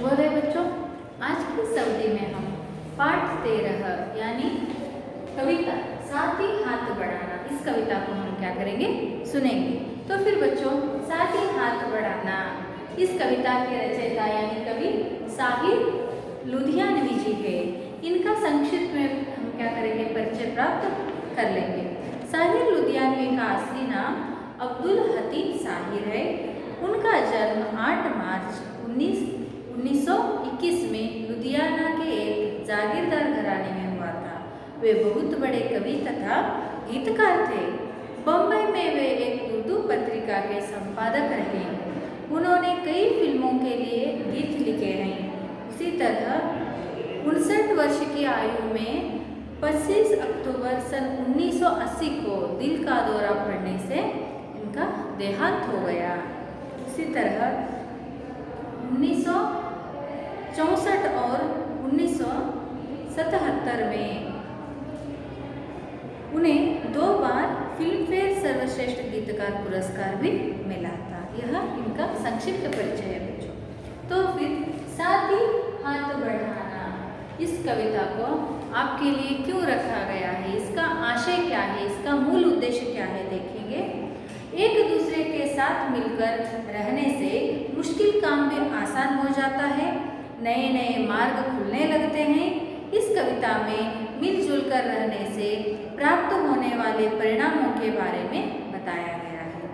शुभोदय बच्चों। आज की इस अवधि में हम पाठ 13 यानी कविता साथ ही हाथ बढ़ाना, इस कविता को हम क्या करेंगे, सुनेंगे। तो फिर बच्चों, साथ ही हाथ बढ़ाना इस कविता के रचयिता यानी कवि साहिर लुधियानवी जी है। इनका संक्षिप्त में हम क्या करेंगे, परिचय प्राप्त कर लेंगे। साहिर लुधियानवी का असली नाम अब्दुल हतीम साहिर है। उनका जन्म 8 मार्च 1921 में लुधियाना के एक जागीरदार घराने में हुआ था। वे बहुत बड़े कवि तथा गीतकार थे। बम्बई में वे एक उर्दू पत्रिका के संपादक रहे। उन्होंने कई फिल्मों के लिए गीत लिखे हैं। उसी तरह 59 वर्ष की आयु में 25 अक्टूबर सन 1980 को दिल का दौरा पड़ने से इनका देहांत हो गया। इसी तरह 1964 और 1977 में उन्हें 2 बार फिल्म फेयर सर्वश्रेष्ठ गीतकार पुरस्कार भी मिला था। यह इनका संक्षिप्त परिचय है बच्चों। तो फिर साथ ही हाथ बढ़ाना इस कविता को आपके लिए क्यों रखा गया है, इसका आशय क्या है, इसका मूल उद्देश्य क्या है, देखेंगे। एक दूसरे के साथ मिलकर रहने से मुश्किल काम भी आसान हो जाता है, नए नए मार्ग खुलने लगते हैं। इस कविता में मिलजुल कर रहने से प्राप्त होने वाले परिणामों के बारे में बताया गया है।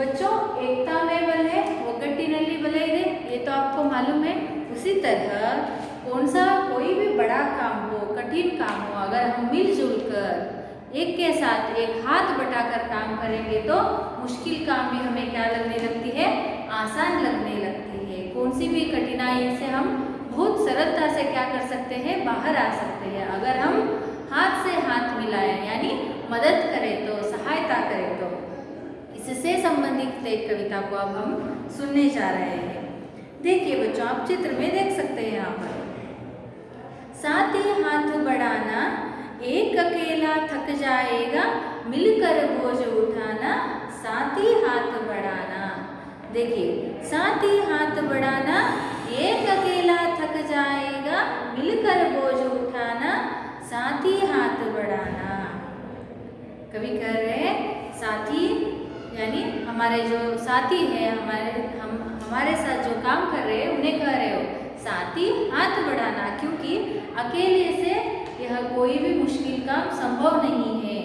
बच्चों, एकता में बल है, ಒಗ್ಗಟ್ಟಿನಲ್ಲಿ बल है, ये तो आपको मालूम है। उसी तरह कोई भी बड़ा काम हो, कठिन काम हो, अगर हम मिलजुल कर एक के साथ एक हाथ बटाकर काम करेंगे तो मुश्किल काम भी हमें क्या लगने लगती है, आसान लगने लगती है। कौन सी भी कठिनाई से हम बहुत सरलता से क्या कर सकते हैं, बाहर आ सकते हैं, अगर हम हाथ से हाथ मिलाएं यानी मदद करें तो, सहायता करें तो। इससे संबंधित एक कविता को अब हम सुनने जा रहे हैं। देखिए बच्चों, आप चित्र में देख सकते हैं। यहाँ पर साथ ही हाथ बढ़ाना, एक अकेला थक जाएगा, मिलकर बोझ उठाना, साथ ही हाथ बढ़ाना। देखिए, साथ ही हाथ बढ़ाना, एक अकेला थक जाएगा, मिलकर बोझ उठाना, साथ ही हाथ बढ़ाना। कवि कह रहे हैं साथी यानी हमारे जो साथी है, हमारे साथ जो काम कर रहे हैं उन्हें कह रहे हो साथ ही हाथ बढ़ाना, क्योंकि अकेले से यह कोई भी मुश्किल काम संभव नहीं है।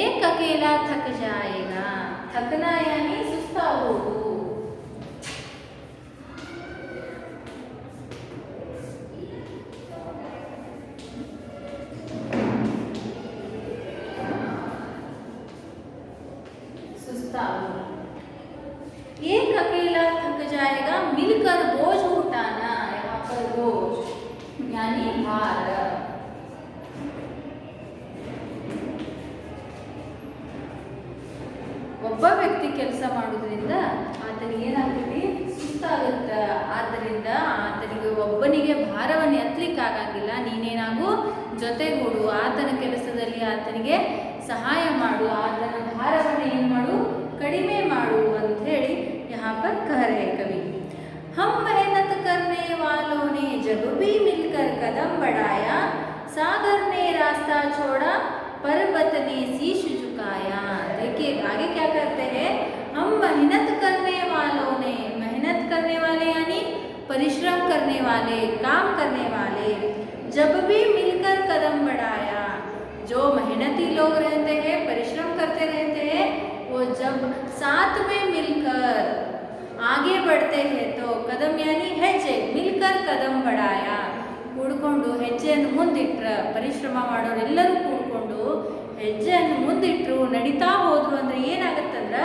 एक अकेला थक जाएगा, थकना यानी सुस्ता हो। सुस्ता हो, एक अकेला थक जाएगा, मिलकर बोझ उठाना, यहाँ पर बोझ यानी भार। ಒಬ್ಬ ವ್ಯಕ್ತಿ ಕೆಲಸ ಮಾಡೋದ್ರಿಂದ ಆತನಿಗೆ ಏನಾಗ್ತದೆ, ಸುಸ್ತಾಗುತ್ತೆ. ಆದ್ದರಿಂದ ಆತನಿಗೆ ಒಬ್ಬನಿಗೆ ಭಾರವನ್ನು ಎತ್ತಲಿಕ್ಕಾಗಂಗಿಲ್ಲ. ನೀನೇನಾಗು ಜೊತೆಗೂಡು, ಆತನ ಕೆಲಸದಲ್ಲಿ ಆತನಿಗೆ ಸಹಾಯ ಮಾಡು, ಆತನ ಭಾರವನ್ನು ಏನು ಮಾಡು, ಕಡಿಮೆ ಮಾಡು ಅಂತ ಹೇಳಿ यहाँ पर कह रहे कवि। हम मेहनत करने वालों ने जब भी मिलकर कदम बढ़ाया, सागर ने रास्ता छोड़ा, पर्वत ने शीश झुकाया। देखिए आगे क्या करते हैं, हम मेहनत करने वालों ने, मेहनत करने वाले यानी परिश्रम करने वाले, काम करने वाले, जब भी मिलकर कदम बढ़ाया, जो मेहनती लोग रहते हैं, परिश्रम करते रहते हैं, वो जब साथ में मिलकर आगे बढ़ते हैं तो कदम यानी ಹೆಜ್ಜೆ, मिलकर कदम बढ़ाया, ಕೂಡ್ಕೊಂಡು ಹೆಜ್ಜೆಯನ್ನು ಮುಂದಿಟ್ರ, ಪರಿಶ್ರಮ ಮಾಡೋರೆಲ್ಲರೂ ಕೂಡ್ಕೊಂಡು ಹೆಜ್ಜೆಯನ್ನು ಮುಂದಿಟ್ರು, ನಡೀತಾ ಹೋದ್ರು ಅಂದ್ರೆ ಏನಾಗುತ್ತಂದ್ರ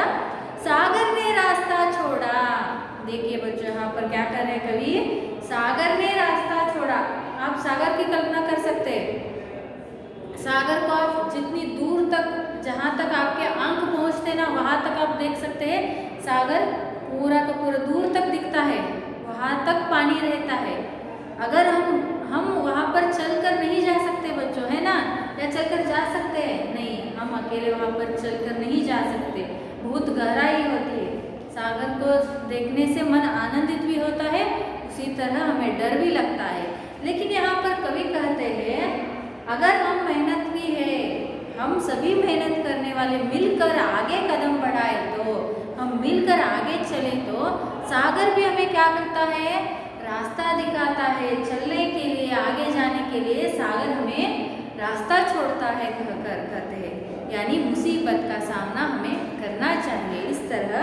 सागर ने रास्ता छोड़ा। देखिए बच्चों, यहाँ पर क्या कर रहे कवि, सागर ने रास्ता छोड़ा। आप सागर की कल्पना कर सकते हैं। सागर को आप जितनी दूर तक, जहाँ तक आपके आंख पहुँचते ना, वहाँ तक आप देख सकते हैं। सागर पूरा का पूरा दूर तक दिखता है, वहाँ तक पानी रहता है। अगर हम वहाँ पर चलकर नहीं जा सकते बच्चों, है ना, या चलकर जा सकते हैं, नहीं, हम अकेले वहाँ पर चलकर नहीं जा सकते, बहुत गहराई होती है। सागर को देखने से मन आनंदित भी होता है, उसी तरह हमें डर भी लगता है। लेकिन यहाँ पर कवि कहते हैं अगर हम मेहनत भी है, हम सभी मेहनत करने वाले मिलकर आगे कदम बढ़ाए, तो हम मिलकर आगे चले तो सागर भी हमें क्या करता है, रास्ता दिखाता है। चलने के लिए, आगे जाने के लिए सागर हमें रास्ता छोड़ता है कहते हैं, यानी मुसीबत का सामना हमें करना चाहिए। इस तरह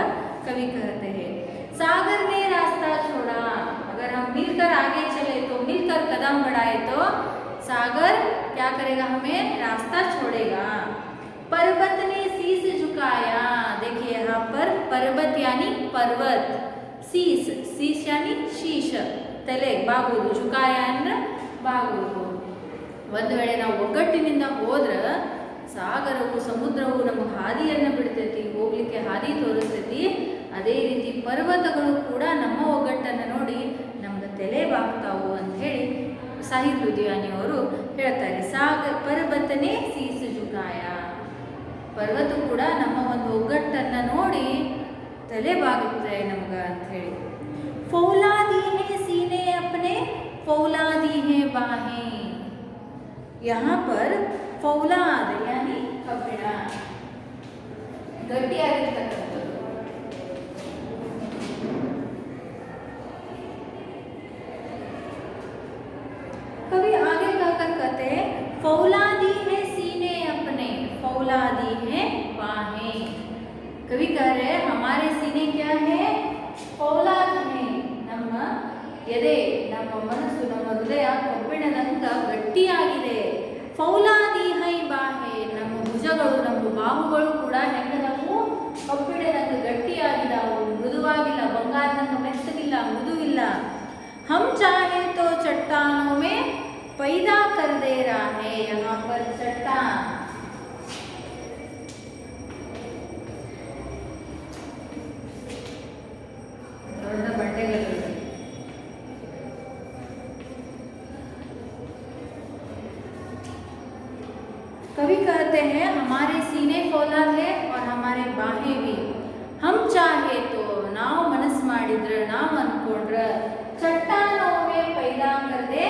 कवि कहते हैं सागर ने रास्ता छोड़ा। अगर हम मिलकर आगे चले तो, मिलकर कदम बढ़ाए तो सागर क्या करेगा, हमें रास्ता छोड़ेगा। पर्वत ने शीश झुकाया। देखिए यहाँ पर पर्वत यानी पर्वत, शीश, शीश यानी शीश, ತಲೆ ಬಾಗುವುದು, झुकाया ಅಂದ್ರೆ ಬಾಗುವುದು. ಒಂದು ವೇಳೆ ನಾವು ಒಗ್ಗಟ್ಟಿನಿಂದ ಹೋದ್ರೆ ಸಾಗರವು, ಸಮುದ್ರವು ನಮಗೆ ಹಾದಿಯನ್ನು ಬಿಡ್ತೈತಿ, ಹೋಗ್ಲಿಕ್ಕೆ ಹಾದಿ ತೋರಿಸ್ತೈತಿ. ಅದೇ ರೀತಿ ಪರ್ವತಗಳು ಕೂಡ ನಮ್ಮ ಒಗ್ಗಟ್ಟನ್ನು ನೋಡಿ ನಮ್ಗೆ ತಲೆ ಬಾಗ್ತಾವು ಅಂತ ಹೇಳಿ ಸಾಹಿತ್ಯ ಲುಧಿಯಾನಿಯವರು ಹೇಳ್ತಾರೆ. ಪರ್ವತನೇ ಶೀಸ್ झुकाया. ಪರ್ವತ ಕೂಡ ನಮ್ಮ ಒಂದು ಒಗ್ಗಟ್ಟನ್ನು ನೋಡಿ ತಲೆ ಬಾಗುತ್ತೆ ನಮ್ಗೆ ಅಂತ ಹೇಳಿ. फौलादी है सीने अपने, फौलादी है बाहें. यहाँ पर फौलाद यानी कब्बिಣ, ಗಟ್ಟಿಯಾಗಿರ್ತಕ್ಕಂಥದ್ದು. कवि आगे कहकर कहते हैं फौलादी है सीने अपने, फौलादी है बाहें. कवि कह रहे हमारे सीने क्या है, फौलाद है. ನಮ್ಮ ಎದೆ, ನಮ್ಮ ಮನಸ್ಸು, ನಮ್ಮ ಹೃದಯ ಕಬ್ಬಿಣದಂಗ ಗಟ್ಟಿಯಾಗಿದೆ. ಫೌಲಾದಿ ಹೈ ಬಾಹೆ, ನಮ್ಮ ಭುಜಗಳು, ನಮ್ಮ ಬಾಹುಗಳು ಕೂಡ ಹೆಂಗದವು, ಕಬ್ಬಿಣದಂಗ ಗಟ್ಟಿಯಾಗಿದ್ದಾವು, ಮೃದುವಾಗಿಲ್ಲ, ಬಂಗಾರದಂಗ ಮೆತ್ತಗಿಲ್ಲ, ಮೃದುವಿಲ್ಲ. हम चाहे तो चट्टानों में पैदा कर दे रहा है. यहाँ पर चट्टान, कवि कहते हैं हमारे सीने फौलाद है और हमारे बाहें भी. हम चाहे तो ನಾವು ಮನಸ್ಸು ಮಾಡಿದ್ರೆ, ನಾವು ಅನ್ಕೊಂಡ್ರೆ चट्टानों में पैदा कर दे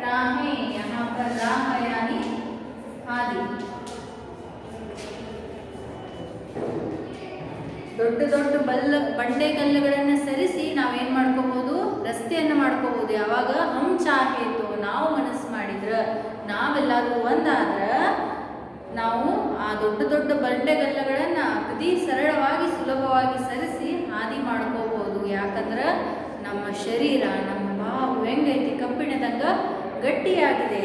राहें. यहाँ पर राह यानी हादी. ದೊಡ್ಡ ದೊಡ್ಡ ಬಂಡೆಗಲ್ಲುಗಳನ್ನು ಸರಿಸಿ ನಾವೇನು ಮಾಡ್ಕೋಬಹುದು, ರಸ್ತೆಯನ್ನು ಮಾಡ್ಕೋಬಹುದು. ಯಾವಾಗ ಹಮ್ ಚಾಹೇತು, ನಾವು ಮನಸ್ಸು ಮಾಡಿದ್ರೆ, ನಾವೆಲ್ಲರೂ ಒಂದಾದ್ರೆ ನಾವು ಆ ದೊಡ್ಡ ದೊಡ್ಡ ಬಂಡೆಗಲ್ಲುಗಳನ್ನು ಅಗದಿ ಸರಳವಾಗಿ, ಸುಲಭವಾಗಿ ಸರಿಸಿ ಹಾದಿ ಮಾಡ್ಕೋಬಹುದು. ಯಾಕಂದ್ರೆ ನಮ್ಮ ಶರೀರ, ನಮ್ಮ ಬಾವು ಹೆಂಗೈತಿ, ಕಬ್ಬಿಣದಂಗ ಗಟ್ಟಿಯಾಗಿದೆ.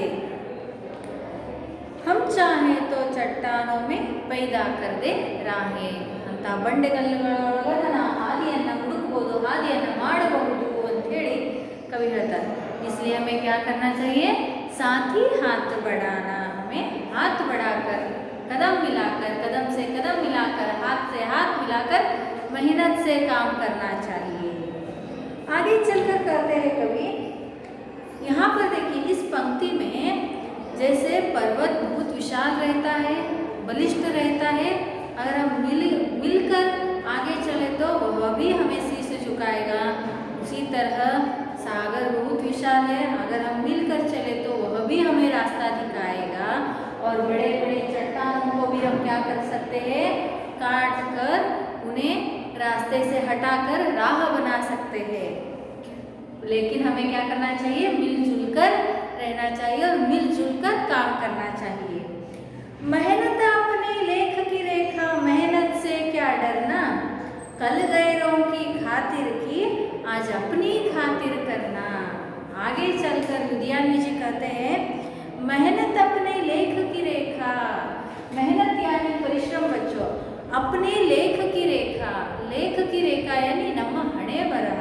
ಹಮ್ ಚಾಹೆ ತೋ ಚಟ್ಟಾನೋ ಮೇ ಪೈದಾ ಕರ್ ದೇ ರಾಹೆ. ಅಂತ ಬಂಡೆಗಲ್ಲುಗಳೊಳಗೆ ನಾವು ಹಾದಿಯನ್ನು ಹುಡುಕ್ಬೋದು, ಹಾದಿಯನ್ನು ಮಾಡಬಹುದು ಅಂತ ಹೇಳಿ ಕವಿ ಹೇಳ್ತಾರೆ. इसलिए हमें क्या करना चाहिए, साथ ही हाथ बढ़ाना. हमें हाथ बढ़ाकर, कदम मिलाकर, कदम से कदम मिलाकर, हाथ से हाथ मिलाकर मेहनत से काम करना चाहिए. आगे चलकर कहते हैं कवि, यहाँ पर देखिए इस पंक्ति में जैसे पर्वत बहुत विशाल रहता है, बलिष्ठ रहता है, अगर हम मिलकर आगे चले तो वह भी हमें शीश झुकाएगा. उसी तरह सागर बहुत विशाल है, अगर हम मिलकर चले तो वह भी हमें रास्ता दिखाएगा. और बड़े बड़े चट्टानों को भी हम क्या कर सकते हैं, काट कर उन्हें रास्ते से हटाकर राह बना सकते हैं. लेकिन हमें क्या करना चाहिए, मिलजुल कर रहना चाहिए और मिलजुल कर काम करना चाहिए. मेहनत अपने लेख की रेखा, मेहनत से क्या डरना, कल गैरों की खातिर की आज अपनी खातिर करना. आगे चलकर लुधियानवी जी कहते हैं मेहनत अपने लेख की रेखा. मेहनत यानी परिश्रम बच्चों, अपने लेख की रेखा, लेख की रेखा यानी ನಮ್ಮ ಹಣೆ ಬರಹ.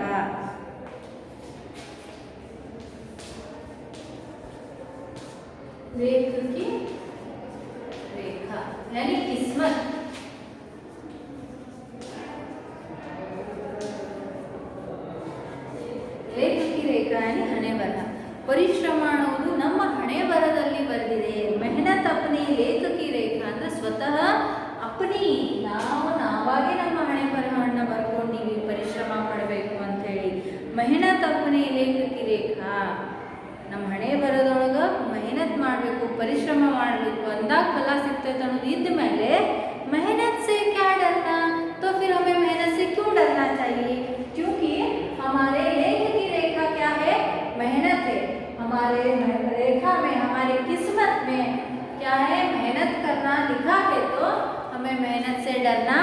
लेख की रेखा यानी किस्मत. लेख की रेखा यानी ಹಣೆ ಬರಹ. ಪರಿಶ್ರಮ ಅನ್ನೋದು ನಮ್ಮ ಹಣೆ ಬರಹದಲ್ಲಿ ಬರೆದಿದೆ. ಮೆಹನತ್ ಅಪ್ನಿ ಲೇಖ ಕಿ ರೇಖಾ ಅಂದ್ರೆ ಸ್ವತಃ ಅಪ್ನಿ, ನಾವಾಗಿ ನಮ್ಮ ಹಣೆ ಬರಹವನ್ನು ಬರ್ಕೊಂಡಿವಿ, ಪರಿಶ್ರಮ ಮಾಡಬೇಕು ಅಂತ ಹೇಳಿ. ಮೆಹನತ್ अपने लेख की रेखा ನಮ್ಮ ಹಣೆ ಬರೋದೊಳಗೆ ಮೆಹನತ್ ಮಾಡಬೇಕು, ಪರಿಶ್ರಮ ಮಾಡಬೇಕು, ಅಂದಾಗ ಫಲ ಸಿಗ್ತೈತೆ ಅನ್ನೋದು ಇದ್ದ ಮೇಲೆ मेहनत से क्या डरना, तो फिर हमें मेहनत से क्यों डरना चाहिए? क्योंकि हमारे लेख की रेखा क्या है? मेहनत है। हमारे रेखा में, हमारे किस्मत में क्या है? मेहनत करना लिखा है, तो हमें मेहनत से डरना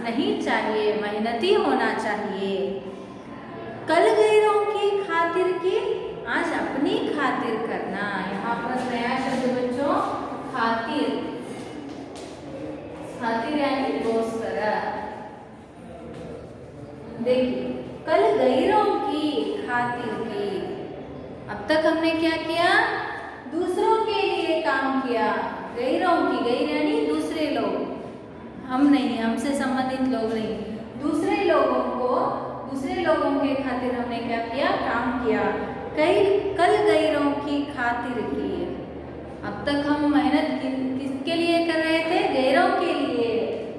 नहीं चाहिए, मेहनती होना चाहिए। कल गैरों की खातिर की, आज अपनी खातिर करना। यहाँ पर नया शब्द बच्चों खातिर, खातिर यानी गोस्कर। देखिए कल गैरों की खातिर की, अब तक हमने क्या किया? दूसरों के लिए काम किया। गैरों की, गैर यानी दूसरे लोग, हम नहीं, हमसे संबंधित लोग नहीं, दूसरे लोगों को, दूसरे लोगों के खातिर हमने क्या किया? काम किया। कल गैरों की खातिर की, अब तक हम मेहनत किसके लिए कर रहे थे? गैरों के लिए,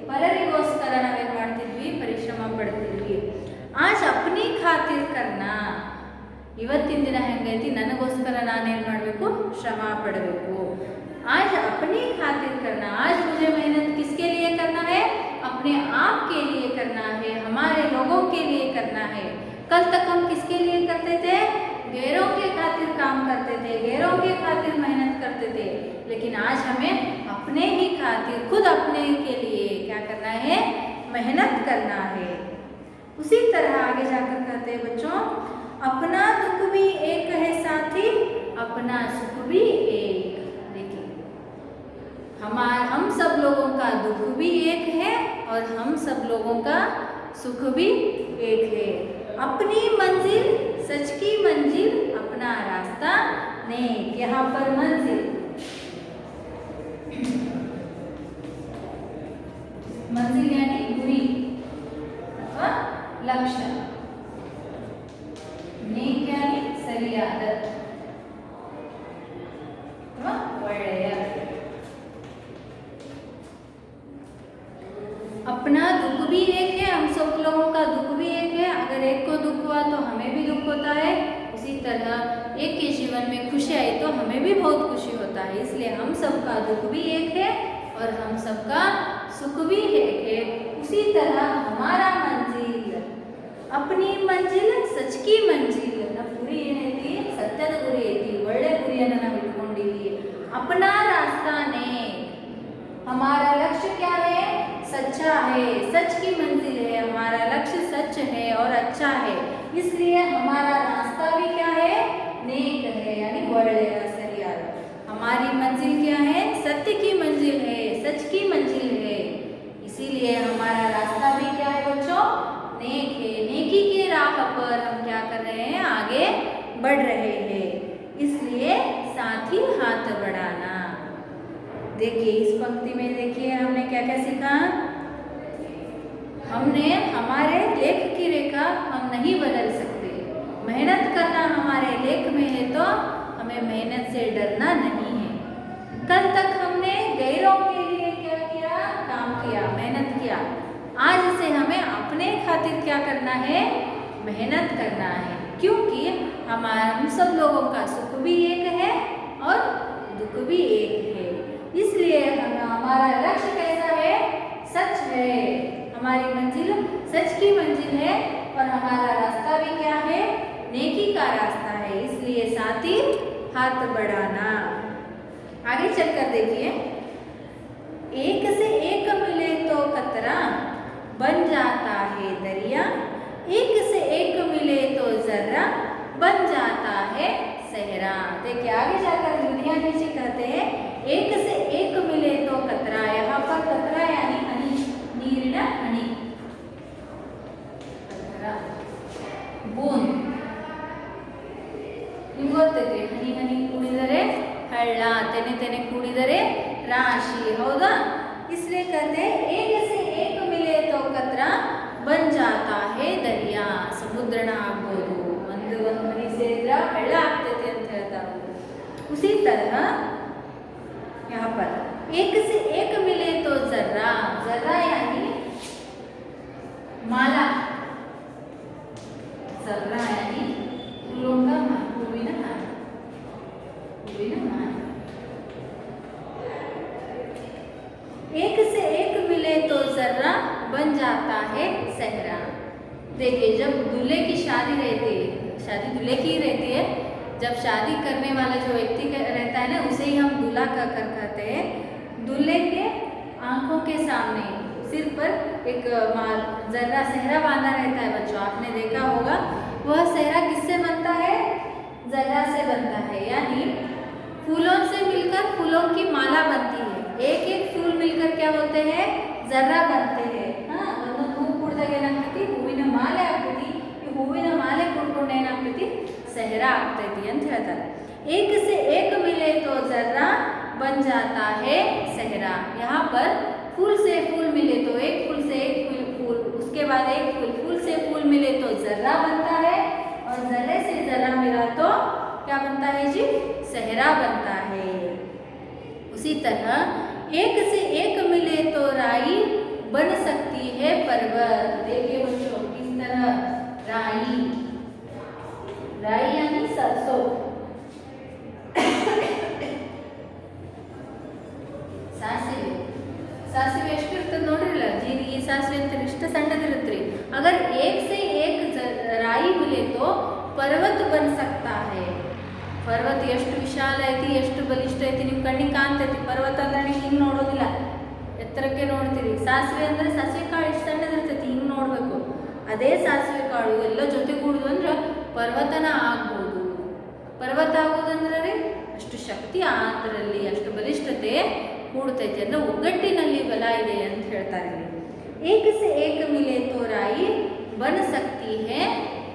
ಪರರಿಗೋಸ್ಕರ ನಾವೇನು ಮಾಡ್ತಿದ್ವಿ? ಪರಿಶ್ರಮ ಪಡ್ತಿದ್ವಿ. आज अपनी खातिर करना, ಇವತ್ತಿನ ದಿನ ಹೆಂಗೈತಿ? ನನಗೋಸ್ಕರ ನಾನೇನು ಮಾಡಬೇಕು? ಶ್ರಮ ಪಡಬೇಕು. आज अपनी खातिर करना, आज मुझे मेहनत किसके लिए करना है? अपने आप के लिए करना है, हमारे लोगों के लिए करना है। कल तक हम किसके लिए करते थे? गैरों के खातिर काम करते थे, गैरों के खातिर मेहनत करते थे, लेकिन आज हमें अपने ही खातिर, खुद अपने के लिए क्या करना है? मेहनत करना है। उसी तरह आगे जाकर कहते हैं बच्चों, अपना दुख भी एक है साथी, अपना सुख भी एक। देखिए हम सब लोगों का दुख भी एक है और हम सब लोगों का सुख भी एक है। अपनी मंजिल सच की मंजिल, अपना रास्ता नेक। यहाँ पर मंजिल, मंजिल यानी गुरी अथवा लक्ष्य, नेक यानी ಸರಿಯಾದ ಅಥವಾ ಒಳ್ಳೆಯ। अपना दुख भी एक है, हम सब लोगों का दुख भी एक है। अगर एक को दुख हुआ तो हमें भी दुख होता है। उसी तरह एक के जीवन में खुशी आई तो हमें भी बहुत खुशी होता है। इसलिए हम सबका दुख भी एक है और हम सबका सुख भी एक है। उसी तरह हमारा मंजिल, अपनी मंजिल सच की मंजिल, ನಮ್ಮ ಗುರಿ ಏನೈತಿ? ಸತ್ಯದ ಗುರಿ ಐತಿ, ಒಳ್ಳೆ ಗುರಿಯನ್ನು ನಾವು ಇಟ್ಕೊಂಡಿವಿ। अपना रास्ता नेक, हमारा लक्ष्य क्या है? सच्चा है, सच की मंजिल है, हमारा लक्ष्य सच है और अच्छा है, इसलिए हमारा रास्ता भी क्या है? नेक है, यानी ಒಳ್ಳೆಯ ಸರಿಯಾದ। हमारी मंजिल क्या है? सत्य की मंजिल है, सच की मंजिल है, इसीलिए हमारा रास्ता भी क्या है बच्चों? नेक है। नेकी के राह पर हम क्या कर रहे हैं? आगे बढ़ रहे हैं, इसलिए साथ ही हाथ बढ़ाना। देखिए इस पंक्ति में देखिए हमने क्या क्या सीखा? हमने हमारे लेख की रेखा हम नहीं बदल सकते, मेहनत करना हमारे लेख में है तो हमें मेहनत से डरना नहीं है। कल तक हमने गैरों के लिए क्या किया? काम किया, मेहनत किया। आज से हमें अपने खातिर क्या करना है? मेहनत करना है, क्योंकि हम सब लोगों का सुख भी एक है और दुख भी एक है। इसलिए हमारा लक्ष्य कैसा है? सच है, हमारी मंजिल सच की मंजिल है और हमारा रास्ता भी क्या है? नेकी का रास्ता है, इसलिए साथ ही हाथ बढ़ाना। आगे चलकर देखिए, एक से एक मिले तो कतरा बन जाता है दरिया, एक से एक मिले तो जर्रा बन जाता है सहरा। देखिए आगे जाकर विद्यार्थी जी कहते हैं एक से एक मिले तो कतरा। यहाँ पर कतरा यानी हनी, नीरिನ हनी, बूंद। ನಿಮ್ಗೆ ಗೊತ್ತೈತಿ ಹನಿ ಹನಿ ಕೂಡಿದರೆ ಹಳ್ಳ, ತೆನೆ ತೆನೆ ಕೂಡಿದರೆ ರಾಶಿ, ಹೌದಾ? इसलिए कहते हैं एक से एक मिले तो कतरा बन जाता है दरिया, ಸಮುದ್ರನ ಆಗ್ಬೋದು, ಒಂದು ಹನಿ ಸೇರಿದ್ರೆ ಹಳ್ಳ ಆಗ್ತೈತೆ ಅಂತ ಹೇಳ್ತಾರೆ। उसी तरह यहाँ पर एक से एक मिले तो जर्रा, जर्रा यानी माला, जर्रा यानी देखिए, जब दूल्हे की शादी रहती है, शादी दूल्हे की ही रहती है, जब शादी करने वाला जो व्यक्ति रहता है ना, उसे ही हम दूल्हा कहते हैं। दूल्हे के आंखों के सामने सिर पर एक जर्रा सेहरा बांधा रहता है बच्चों, आपने देखा होगा। वह सेहरा किससे बनता है? जर्रा से बनता है, यानी फूलों से मिलकर फूलों की माला बनती है। एक एक फूल मिलकर क्या होते हैं? जर्रा बनते हैं। हाँ, ಒಂದು ಹೂ ಕೂಡಿದಾಗ ಏನಾಗ್ತೈತಿ? ಹೂವಿನ ಮಾಲೆ ಆಗ್ತೈತಿ. ಈ ಹೂವಿನ ಮಾಲೆ ಕೂಡ್ಕೊಂಡು ಏನಾಗ್ತೈತಿ? सेहरा ಆಗ್ತೈತಿ ಅಂತ ಹೇಳ್ತಾರೆ। एक से एक मिले तो जर्रा बन जाता है सेहरा। यहाँ पर फूल से फूल मिले तो एक फूल से एक फूल, उसके बाद एक फूल से फूल मिले तो जर्रा बनता है, और जर्रे से जर्रा मिला तो क्या बनता है जी? सेहरा बनता है। उसी तरह एक से एक मिले तो राई बन सकती है पर्वत। देखिए बच्चों, किस तरह राई यानी सरसों, ಸಾಸಿವೆ ಎಷ್ಟಿರ್ತದೆ ನೋಡ್ರಿಲ್ಲ, ಜೀರಿಗೆ ಸಾಸಿವೆ ಅಂತ ಇಷ್ಟು ಸಣ್ಣದಿರುತ್ತೆ। अगर एक से एक राई मिले तो पर्वत बन सकता है। पर्वत ಎಷ್ಟು ವಿಶಾಲ ಐತಿ, ಎಷ್ಟು ಬಲಿಷ್ಠ ಐತಿ, ನಿಮ್ಮ ಕಣ್ಣಿಗೆ ಕಾಣ್ತೈತಿ। ಪರ್ವತ ಅಂದ್ರೆ ನೀವು ಹಿಂಗೆ ನೋಡೋದಿಲ್ಲ, ಎತ್ತರಕ್ಕೆ ನೋಡ್ತೀರಿ। ಸಾಸಿವೆ ಅಂದರೆ ಸಾಸಿವೆ ಕಾಳು ಎಷ್ಟು ಸಣ್ಣದಿರ್ತೈತಿ, ಹಿಂಗೆ ನೋಡಬೇಕು। ಅದೇ ಸಾಸಿವೆ ಕಾಳು ಎಲ್ಲ ಜೊತೆಗೂಡಿದ್ವು ಅಂದ್ರೆ ಪರ್ವತನ ಆಗ್ಬೋದು। ಪರ್ವತ ಆಗೋದಂದ್ರೆ ಅಷ್ಟು ಶಕ್ತಿ ಅದರಲ್ಲಿ, ಅಷ್ಟು ಬಲಿಷ್ಠತೆ ಕೂಡ್ತೈತಿ, ಅಂದ್ರೆ ಒಗ್ಗಟ್ಟಿನಲ್ಲಿ ಬಲ ಇದೆ ಅಂತ ಹೇಳ್ತಾರೆ। एक से एक मिले तो राई बन सकती है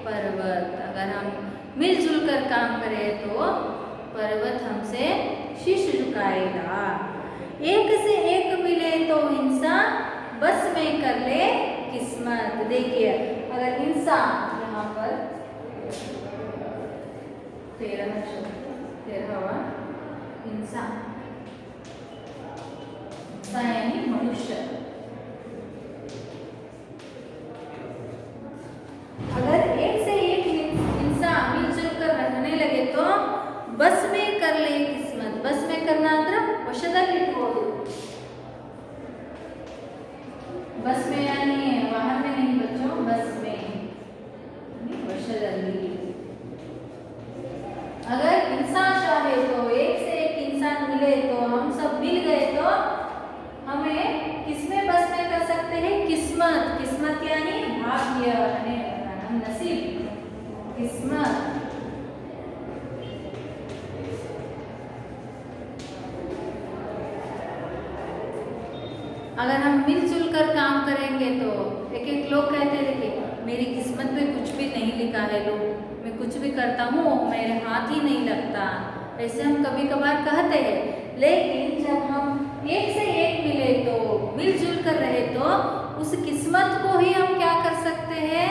पर्वत। अगर हम मिलजुल कर काम करें तो पर्वत हमसे शीश झुकाएगा। एक से एक मिले तो इंसान बस में कर ले किस्मत। देखिए, अगर इंसान, यहाँ पर 13वां इंसान यानी मनुष्य, अगर एक से एक इंसान मिलजुल कर रहने लगे तो बस में कर ले किस्मत। बस में करना ಅಂದ್ರೆ ವಶದಲ್ಲಿ ಇಟ್ಕೊಳ್ಳೋದು। बस में यानी वाहन में नहीं बच्चों, बस में वशದಲ್ಲಿ। अगर इंसान चाहे तो एक से एक इंसान मिले तो हम सब मिल गए तो हमें किसमें बस में कर सकते हैं? किस्मत। किस्मत यानी भाग्य, नसीब, किस्मत। अगर हम मिलजुल कर काम करेंगे तो एक एक लोग कहते हैं, देखिए मेरी किस्मत में कुछ भी नहीं लिखा है, लोग मैं कुछ भी करता हूँ मेरे हाथ ही नहीं लगता, ऐसे हम कभी कभार कहते हैं। लेकिन जब हम एक से एक मिले तो मिलजुल कर रहे तो उस किस्मत को ही हम क्या कर सकते हैं?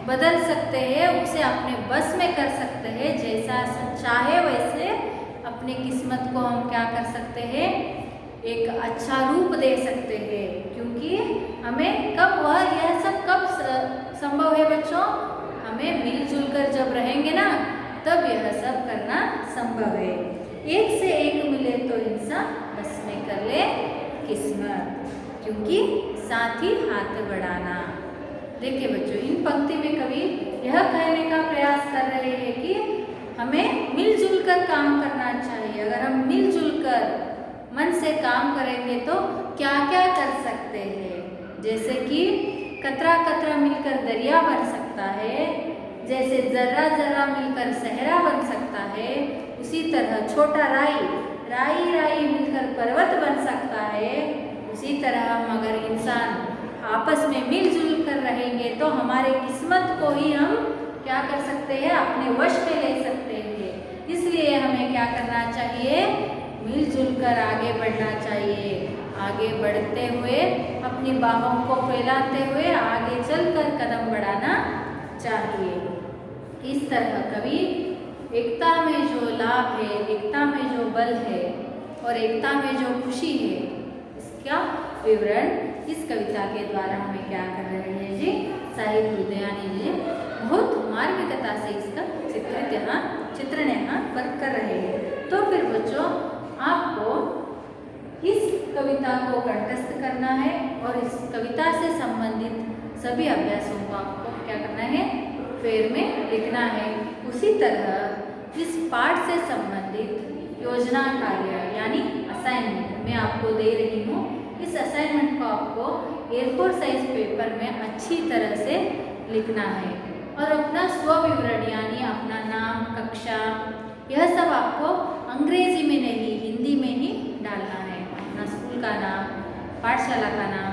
बदल सकते हैं, उसे अपने बस में कर सकते हैं। जैसा चाहे वैसे अपनी किस्मत को हम क्या कर सकते हैं? एक अच्छा रूप दे सकते हैं। क्योंकि हमें कब यह सब कब संभव है बच्चों? हमें मिलजुल कर जब रहेंगे ना, तब यह सब करना संभव है। एक से एक मिले तो इंसान बस में कर ले किस्मत, क्योंकि साथ ही हाथ बढ़ाना। देखिए बच्चों, इन पंक्ति में कवि यह कहने का प्रयास कर रहे हैं कि हमें मिलजुल कर काम करना चाहिए। अगर हम मिलजुल कर मन से काम करेंगे तो क्या क्या कर सकते हैं? जैसे कि कतरा कतरा मिलकर दरिया बन सकता है, जैसे जर्रा जर्रा मिलकर सहरा बन सकता है, उसी तरह छोटा राई मिलकर पर्वत बन सकता है। उसी तरह हम अगर इंसान आपस में मिलजुल कर रहेंगे तो हमारे किस्मत को ही हम क्या कर सकते हैं? अपने वश में ले सकते हैं। इसलिए हमें क्या करना चाहिए? मिलजुल कर आगे बढ़ना चाहिए। आगे बढ़ते हुए अपनी बाहों को फैलाते हुए आगे चलकर कदम बढ़ाना चाहिए। इस तरह कवि एकता में जो लाभ है, एकता में जो बल है और एकता में जो खुशी है, इसका विवरण इस कविता के द्वारा हमें क्या कर रहे हैं जी? साहित्य लुधियानी जी बहुत मार्मिकता से इसका चित्रण यहाँ पर कर रहे हैं। तो फिर बच्चों, आपको इस कविता को कंठस्थ करना है और इस कविता से संबंधित सभी अभ्यासों को आपको क्या करना है? है, फेयर में लिखना है। उसी तरह इस पाठ से संबंधित योजना कार्य यानी असाइनमेंट मैं आपको दे रही हूँ। इस असाइनमेंट को आपको A4 साइज पेपर में अच्छी तरह से लिखना है और अपना स्वविवरण यानी अपना नाम, कक्षा, यह सब आपको अंग्रेजी में नहीं हिंदी में ही डालना है। अपना स्कूल का नाम, पाठशाला का नाम,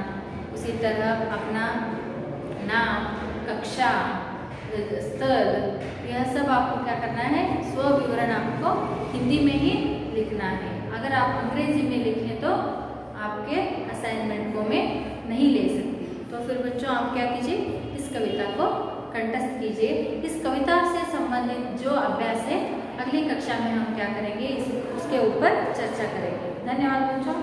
उसी तरह अपना नाम, कक्षा, स्थल, यह सब आपको क्या करना है, स्वविवरण आपको हिंदी में ही लिखना है। अगर आप अंग्रेजी में लिखें तो आपके असाइनमेंट को मैं नहीं ले सकती। तो फिर बच्चों आप क्या कीजिए, इस कविता को कंठस्थ कीजिए। इस कविता से संबंधित जो अभ्यास है अगली कक्षा में हम क्या करेंगे, उसके ऊपर चर्चा करेंगे। धन्यवाद बच्चों।